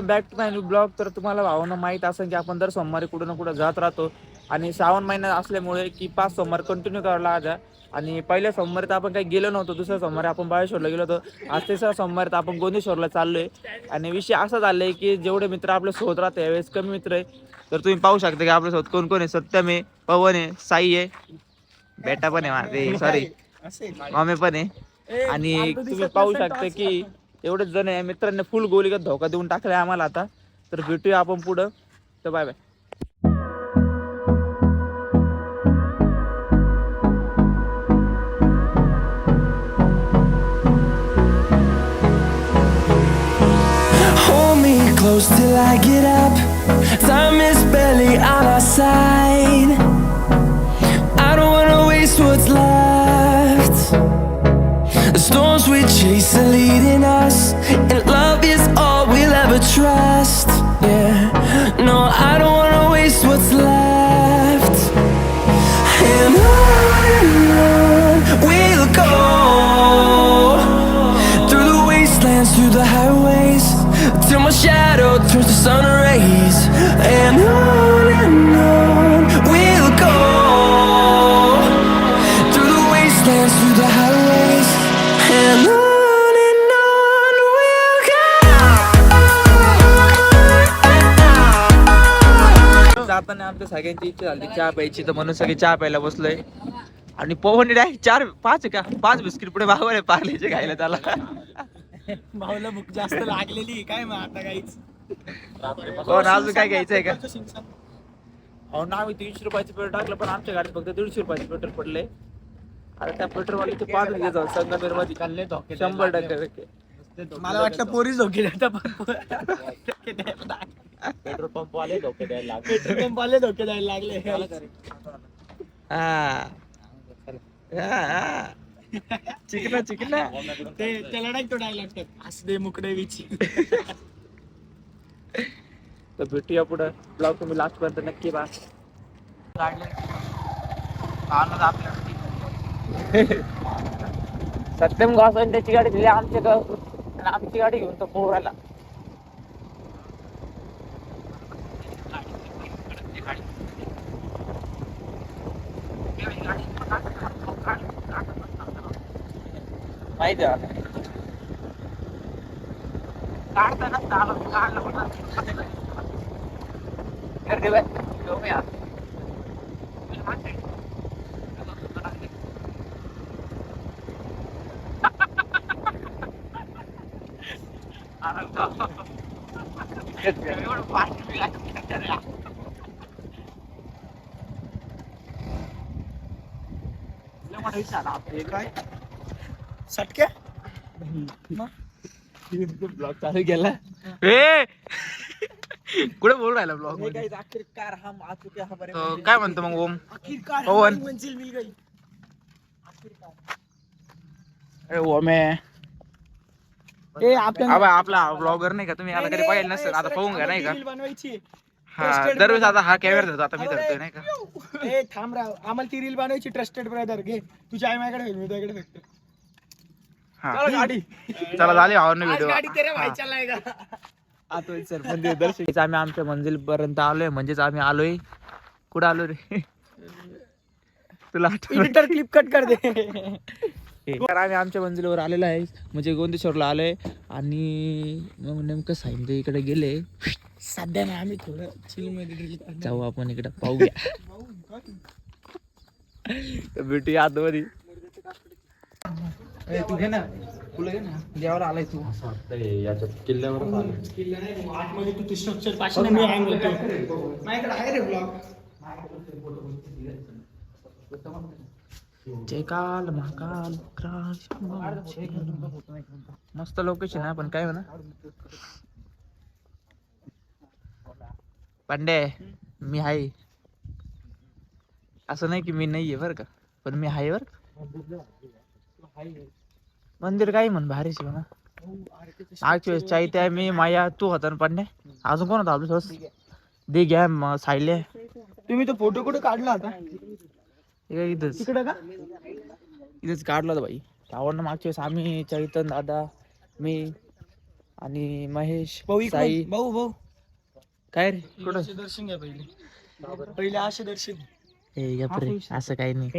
Welcome back to my new blog. तर तुम्हाला भावांनो माहीत असेल की आपण दर सोमवारी कुठं ना कुठं जात राहतो आणि श्रावण महिना असल्यामुळे की 5 सोमवार कंटिन्यू करावं लागतं. आणि पहिल्या सोमवारी तर आपण काही गेलो नव्हतो, दुसऱ्या सोमवारी आपण बाळेश्वरला गेलो होतो, आज तिसऱ्या सोमवारी तर आपण गोंदेश्वरला चाललोय. आणि विषय असा झालाय की जेवढे मित्र आपल्या सोबत राहते यावेळेस कमी मित्र आहे. तर तुम्ही पाहू शकता की आपल्यासोबत कोण कोण आहे. सत्यम आहे, पवन आहे, साई आहे, बेटा पण आहे माझे, सॉरी मामे पण आहे. आणि तुम्ही पाहू शकता की एवढेच जण आहे. मित्रांनी फुल गोलीगत धोका देऊन टाकलाय आम्हाला आता. तर भेटूया आपण पुढं. तर bye bye. Hold me close till I get up. Time is barely on our side. I don't wanna waste what's left. The storms we chase are leading us, and love is all we'll ever trust. Yeah, no, I don't wanna waste what's left. And on we'll go, through the wastelands, through the highways, till my shadow turns to sun rays. And on we'll go, through the wastelands, through the highways. And on we'll go. जाताना आमच्या सगळ्यांची इच्छा झाली चहा प्यायची, तर म्हणून सगळे चहा प्यायला बसलोय. आणि पवन डायरेक्ट 4-5 का 5 बिस्किट पुढे भाव आहे पार्लेचे खायला त्याला. भाऊला भूक जास्त लागलेली काय मग आता काहीच. कोण अजून काय घ्यायचंय का? हो ना, आम्ही 300 रुपयाचं पेट्रोल टाकलं, पण आमच्या गाडीत फक्त 150 रुपयाचं पेट्रोल पडलंय. आता त्या पेट्रोलवाले 5 घे जाऊ संगमेर मध्ये 100%. मला वाटलं पोरीच धोके देतात. पेट्रोल पंप वाले धोके द्यायला लागले. पेट्रोल पंप वाले धोके द्यायला लागले. चिकना चिकना ते त्याला नाही तो डायलॉग लागतात असं मुकडे विची. तर भेटूया पुढं. ब्लॉग तुम्ही लास्ट पर्यंत नक्की पहा. सत्यम घासन त्याची गाडी दिली आमच्या आणि आमची गाडी घेऊन तो पोराला. माहिती आहे काढताना काढलं काय सटक्या ब्लॉग चालू केला. ए कुठे बोल राहिला ब्लॉग मध्ये? आखिरकार हम आ चुके हैं हमारे काय म्हणतो मग ओम? आखिरकार पवन. हमारी मंजिल मिल गई. अरे ओम आहे. ए आपल्या आपला ब्लॉगर नाही का? तुम्ही आता कधी पाहिलं नसेल, आता पाहून घ्या नाही का? बनवायची. हा दरवेळेस आता हा कॅमेरा धरतो, आता मी धरतोय नाही का? ए थांब राव, आम्हाला ती रील बनवायची. ट्रस्टेड ब्रदर घे तुझ्या आई माझ्याकडे मी तुझ्याकडे फक्त. हा गाडी चला झाली आवडणं आज गाडी तेरे भाई व्हिडिओ. चलाएगा. आम्ही आमच्या मंजिल पर्यंत आलोय. म्हणजेच आम्ही आलोय. कुठं आलो रे तुला एडिटर क्लिप कट कर दे. तर आम्ही आमच्या मंजिलवर आलेलो आहे, म्हणजे गोंदेश्वरला आलोय. आणि मग नेमकं साईन इकडे गेले. सध्या ना आम्ही थोडं चिल मध्ये ड्रिल करणार. जाऊ आपण इकडे पाहूया. भेटूया आतमध्ये. तू घे ना, तुला घे ना, देवावर आलाय तू. याच्या किल्ल्यावर किल्ला नाही आतमध्ये तू ते स्ट्रक्चर पाशी मी हँग होतो. माझ्याकडे आहे रे ब्लॉग. जय काल महाकाल मस्त लोकेशन आहे, पण काय म्हणा पांडे मी आहे. असं नाही की मी नाहीये बरं का, पण मी आहे बरं का. मंदिर काही म्हण भारीच ना. मागच्या वेळेस चाईत्या मी माया तू होता ना पांडे. अजून कोण होता आपल्या दे घ्या सायले. तुम्ही तो फोटो कुठे काढला होता? इथंच तिकडे का? इथेच काढला होता भाई. आवडणं मागच्या वेळेस आम्ही चैतन दादा मी आणि महेश भाऊ इकडून. साई. भाऊ भाऊ काय रे कुठं असे दर्शन घ्या पहिले असे दर्शन. ए गप रे, असं काही नाही.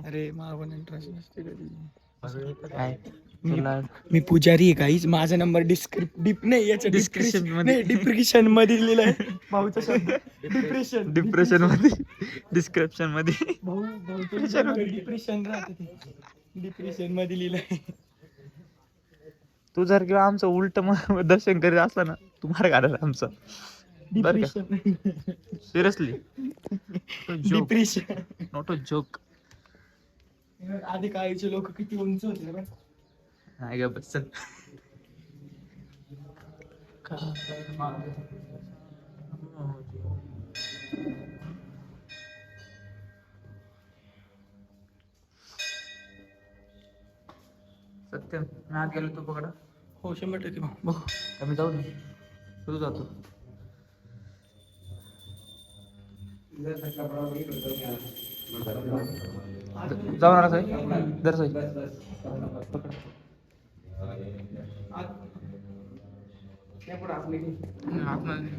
अरे मागून इंटरेस्ट नसते कधी. काय तुला मी पुजारी आहे काहीच. माझा नंबर नाही याच्या Description मध्ये. डिस्क्रिप्शन मध्ये लिहिलं आहे भाऊचा शब्द. डिप्रेशन डिप्रेशन मध्ये, डिस्क्रिप्शन मध्ये. डिप्रेशन राहते ते. डिप्रेशन मध्ये लिहिलंय. तू जर किंवा आमचं उलट दर्शन करीत असला ना, तुम्हाला काढायला आमचं बरं का, seriously depression. Not a joke. आधी काळीचे लोक किती उंच होते रे. नाही ग बस चल. सत्यम मी आत गेलो, तू पकडा. हो 100% भाऊ. बघू आम्ही जाऊ दे, तू जातो. जाऊन आला साई, दर साई पकड. आतमध्ये.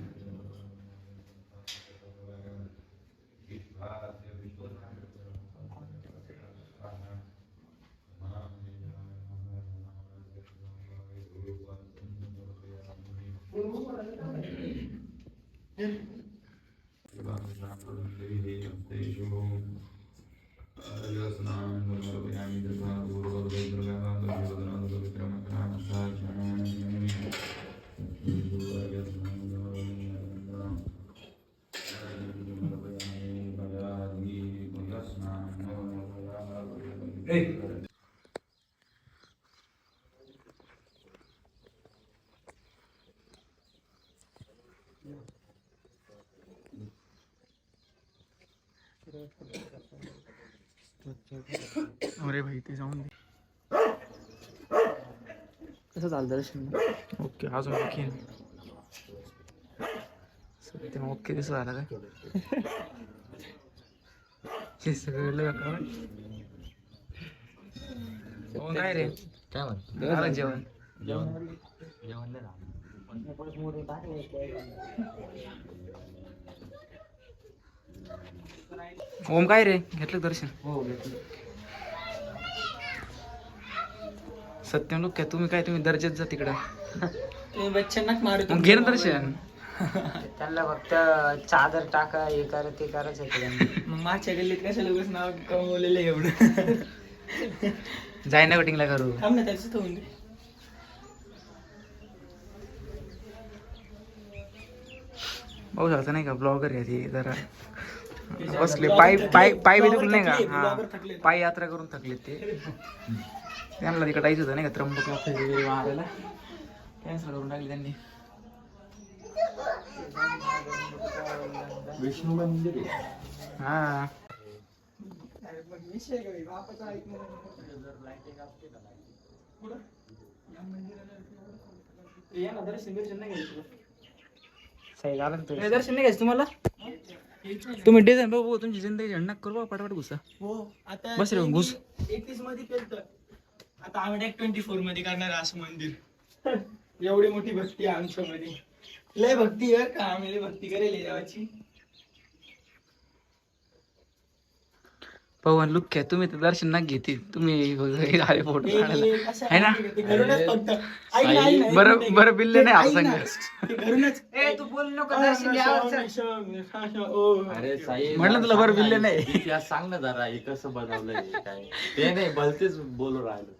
अरे भाई ते जाऊन दे. कसं चालतं दर्शन? ओके अजून आणखी सत्यम ओके कसं झालं काय? हे सगळं काय रे, काय म्हणतो झालं जेवण? जेवण जेवण नाही झालं. ओम काय रे, घेतलं दर्शन? हो घेतलं. सत्यम लोक काय तुम्ही, काय तुम्ही दर्जात जा तिकडं. तुम्ही बच्चन नाक मारू. मग घे ना दर्शन. त्यांना फक्त चादर टाका, हे करा ते करायचं. मग मागच्या गल्लीत कशाला उगाच नाव कमवलेलं आहे एवढं. जाय ना कटिंगला करू. थांब ना त्याचं होऊन दे. भाऊ झालं नाही का, ब्लॉगर आहे ते जरा बसले. पाय पाय पाय बी दुखले नाही का, हा पाय यात्रा करून थकले ते. त्यांना तिकडे जायचं होतं नाही का, त्र्यंबकला फेरी मारायला, कॅन्सल करून टाकली त्यांनी. विष्णू मंदिर आहे. हा सही झालं ना तुझं. दर्शन नाही घ्यायचं तुम्हाला. तुम्ही डिझाईन बघू, तुमची जिंदगी झंडक करू बा, पटापट घुसा. हो आता बस रे, घुस. 31 मध्ये केलं. आता आम्ही 24 मध्ये करणार आहे असं मंदिर. एवढी मोठी भक्ती आहे आमच्यामध्ये. लय भक्ती आहे का, आम्ही लय भक्ती करेल देवाची. पवन लुक काय, तुम्ही तर दर्शन ना घेते तुम्ही फोटो काढायला है ना. घरूनच फक्त ऐक ना, ऐक ना, बरं ऐक ना. बरं बिल्ले नाही ऐक आता ना. सांग. ते घरूनच तू बोल नको दर्शन घ्यावं. अरे साई म्हटलं तुला बरं बिल्ले नाही. इतिहास सांग ना जरा, हे कसं बनवलंय काय. ते नाही भलतेच बोलू राहिलो.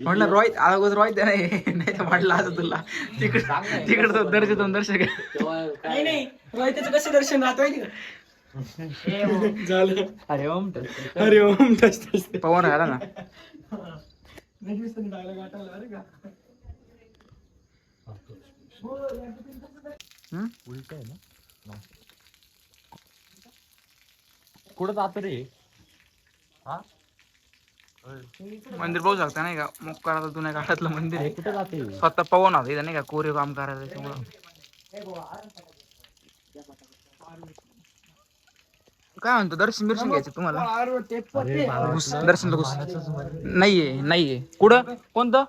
म्हटलं रोहित अगोदर रोहित नाही, नाही तर म्हटलं असं तुला तिकडं तो दर्शन दर्शक आहे. तेव्हा नाही काय नाही रोहितचं कसं दर्शन राहत माहिती का. झालं. अरे ओम अरे ओम तस तस. पवन आला ना. डायलॉग आठवला अरे का. उलट आहे ना. कुठं जात रे. हा मंदिर पाहू शकता नाही का, मुक्काराचं जुन्या काळातलं मंदिर आहे. कुठं जाते. स्वतः पवन होता इथं नाही का, कोरीव काम करायचं त्याच्यामुळं. काय म्हणतो, दर्शन बिर्शन घ्यायचं तुम्हाला? घुस दर्शन घुस. नाहीये नाहीये कुठं, कोणतं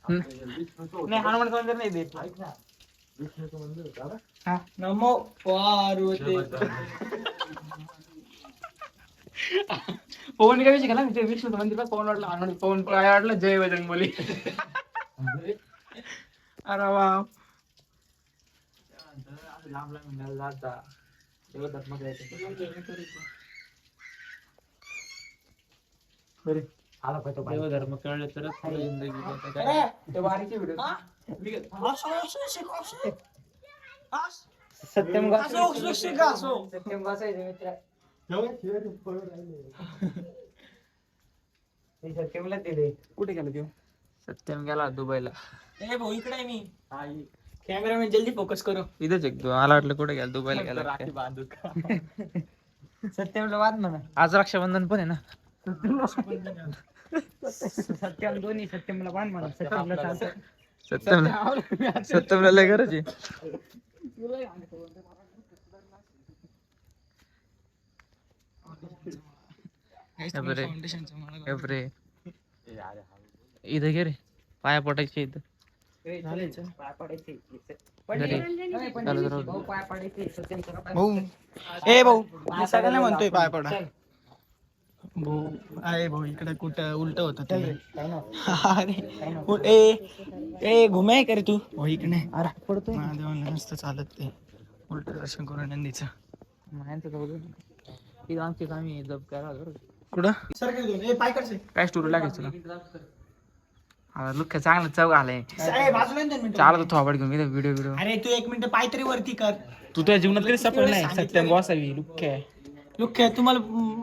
नाही हनुमान मंदिर नाही देत. हा, नमो पार्वती. पवन काय विषय केला ते विष्णू मंदिर पवन वाटलं हनुमान पवन काय वाटलं जय बजरंगबली. अरे वा लांब लांब जाता देवधर्म देवधर्म कळलं तरच पुढे जिंदगी सत्यम सत्यम मित्र सत्यमला दिले. कुठे गेला देव? सत्यम गेला दुबईला. ए भाऊ इकडे आहे मी. कॅमेरामॅन जल्दी फोकस करो. इथंच एक मला वाटलं कुठे गेला दुबईला गेला. सत्यमला वाद म्हणा. आज रक्षाबंधन पण आहे ना. सत्यम दोन्ही सत्यमला वाद म्हणा. सत्यमला चालतं. सत्यमला लय गरज आहे. इथं घे रे पाया पटायचे इथं. पाय पडायचे. भाऊ पाय पडायचे. भाऊ ए भाऊ मी सगळ्यांना म्हणतोय पाय पडा. भाऊ अरे भाऊ इकडे कुठं उलट होत ते. अरे ए घुमे करे तू भाऊ इकडे. अरे पडतोय महादेवाला नसतं चालत ते उलट दर्शन करून नंदीचं. आम्ही जप करा कुठं सर पाय करसे काय स्टोरी लागायचं तुला. लुक चांगलं चव आलाय. बाजूला चालत थोबड घेऊन मी व्हिडिओ व्हिडिओ. अरे तू 1 मिनिट पाय तरी वरती कर. तू तुझ्या जीवनात कधी सफल नाही. सत्यम बॉसावी लुक लुक तुम्हाला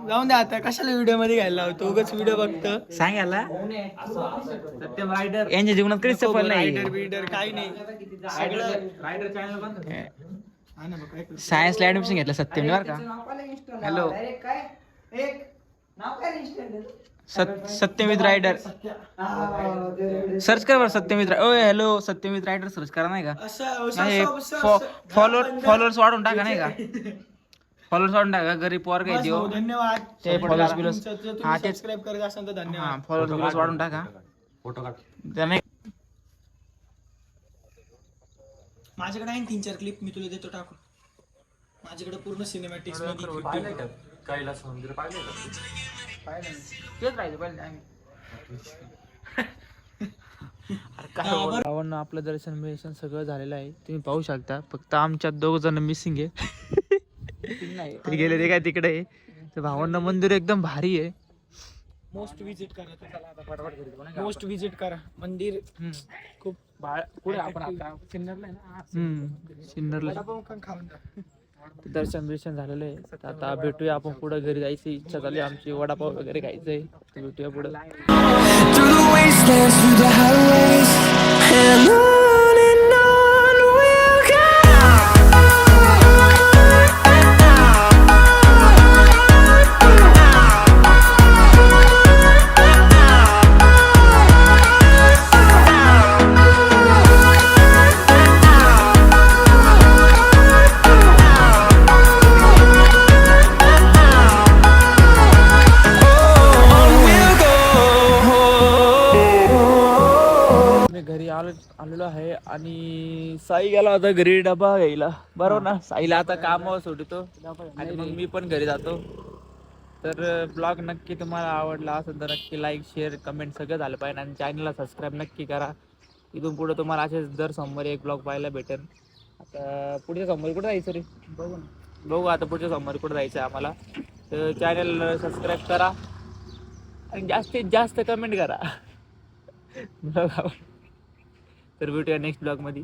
जाऊन द्या आता कशाला व्हिडिओ मध्ये घ्यायला लावतो उगाच व्हिडिओ बघतं. सांगायला सत्यम रायडर यांच्या जीवनात कधी सफल नाही. रायडर बिल्डर काही नाही सगळं रायडर चॅनल हा ना बघ काय करतो. सायन्सला ऍडमिशन घेतलं सत्यम बरं का. हॅलो सत्यमित रायडर सर्च कर बरं. सत्यमित ओय हॅलो सत्यमित रायडर सर्च करा नाही का. फॉलोअर्स वाढून टाका नाही का. फॉलोअर्स वाढून टाका. गरीब पोर काय देऊ. धन्यवाद. ते फॉलोअर्स बिलोस हा तेच सबस्क्राइब करत असाल तर धन्यवाद. फॉलोअर्स बिलोस वाढून टाका. फोटो काढ. त्याने माझ्याकडे आहे 3-4 क्लिप मी तुला देतो टाकून. माझ्याकडे पूर्ण सिनेमॅटिक्स मध्ये पाहिलंय का कैलास मंदिर पाहिलंय का. तेच राहिलं पहिले. भावांना आपलं दर्शन सगळं झालेलं आहे. तुम्ही पाहू शकता. फक्त आमच्यात 2 जण मिसिंग आहे. ते गेले ते काय तिकडे आहे. तर भावांना मंदिर एकदम भारी आहे. मोस्ट विजिट करा. मोस्ट विजिट करा मंदिर खूप पुढे आपण आता सिन्नरला आहे ना. सिन्नरला दर्शन बिर्शन झालेलं आहे. तर आता भेटूया आपण पुढे. घरी जायची इच्छा झाली आमची. वडापाव वगैरे खायचंय. भेटूया पुढे. through the wastelands, through the highways, and on we'll go. घरी आलेलो आहे आणि साई गेला होता घरी डबा घ्यायला. बरोबर ना. साईला आता कामावर सोडतो आणि मग मी पण घरी जातो. तर ब्लॉग नक्की तुम्हाला आवडला असेल तर नक्की लाईक शेअर कमेंट सगळं झालं पाहिजे. आणि चॅनलला सबस्क्राईब नक्की करा. इथून पुढे तुम्हाला असेच दर सोमवारी एक ब्लॉग पाहायला भेटेल. आता पुढच्या सोमवारी कुठे जायचं रे बघू आता पुढच्या सोमवारी कुठे जायचं आहे आम्हाला. तर चॅनल सबस्क्राईब करा आणि जास्तीत जास्त कमेंट करा. तर भेटूया नेक्स्ट ब्लॉग मध्ये.